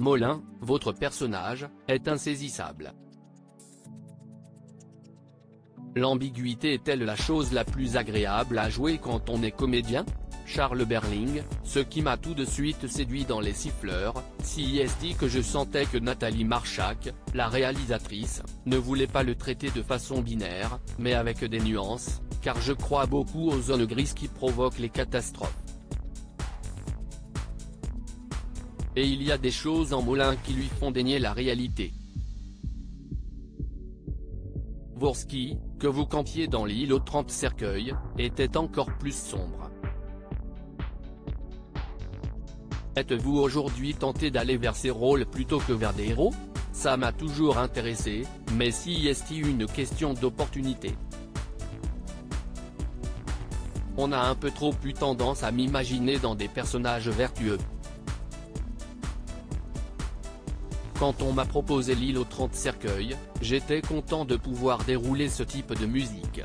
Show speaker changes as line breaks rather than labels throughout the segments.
Molin, votre personnage, est insaisissable. L'ambiguïté est-elle la chose la plus agréable à jouer quand on est comédien ? Charles Berling, ce qui m'a tout de suite séduit dans Les Siffleurs, c'est que je sentais que Nathalie Marchak, la réalisatrice, ne voulait pas le traiter de façon binaire, mais avec des nuances, car je crois beaucoup aux zones grises qui provoquent les catastrophes. Et il y a des choses en Molin qui lui font dénier la réalité. Vourski, que vous campiez dans l'île aux 30 cercueils, était encore plus sombre. Êtes-vous aujourd'hui tenté d'aller vers ces rôles plutôt que vers des héros ? Ça m'a toujours intéressé, mais si est une question d'opportunité. On a un peu trop eu tendance à m'imaginer dans des personnages vertueux. Quand on m'a proposé l'île aux 30 cercueils, j'étais content de pouvoir dérouler ce type de musique.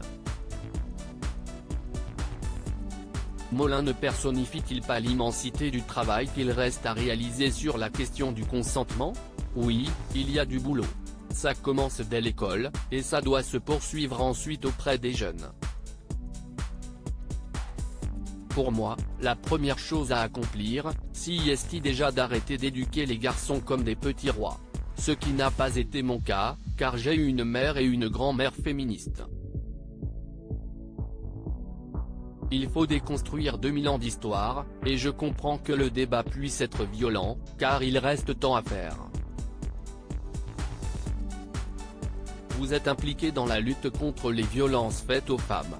Molin ne personnifie-t-il pas l'immensité du travail qu'il reste à réaliser sur la question du consentement ? Oui, il y a du boulot. Ça commence dès l'école, et ça doit se poursuivre ensuite auprès des jeunes. Pour moi, la première chose à accomplir, c'est déjà d'arrêter d'éduquer les garçons comme des petits rois. Ce qui n'a pas été mon cas, car j'ai eu une mère et une grand-mère féministes. Il faut déconstruire 2000 ans d'histoire, et je comprends que le débat puisse être violent, car il reste tant à faire. Vous êtes impliqué dans la lutte contre les violences faites aux femmes.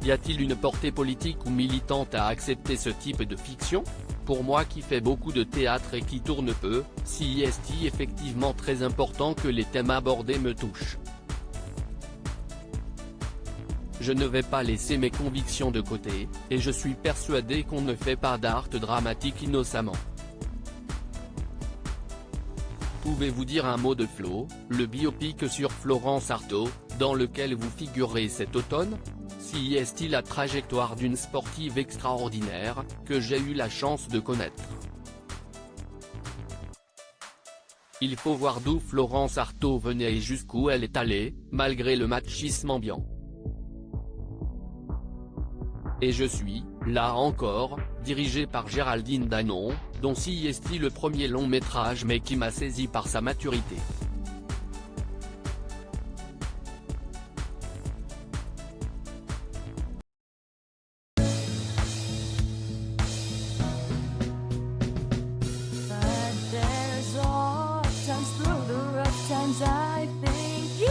Y a-t-il une portée politique ou militante à accepter ce type de fiction ? Pour moi qui fais beaucoup de théâtre et qui tourne peu, c'est effectivement très important que les thèmes abordés me touchent. Je ne vais pas laisser mes convictions de côté, et je suis persuadé qu'on ne fait pas d'art dramatique innocemment. Pouvez-vous dire un mot de Flo, le biopic sur Florence Artaud, dans lequel vous figurez cet automne ? C'est la trajectoire d'une sportive extraordinaire, que j'ai eu la chance de connaître. Il faut voir d'où Florence Artaud venait et jusqu'où elle est allée, malgré le machisme ambiant. Et je suis, là encore, dirigé par Géraldine Danon, dont c'est le premier long métrage mais qui m'a saisi par sa maturité.
I think you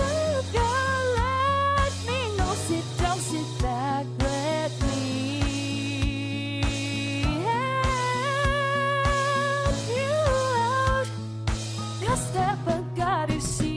can let me know. Sit down, sit back, let me help you out. Just step, I got to see.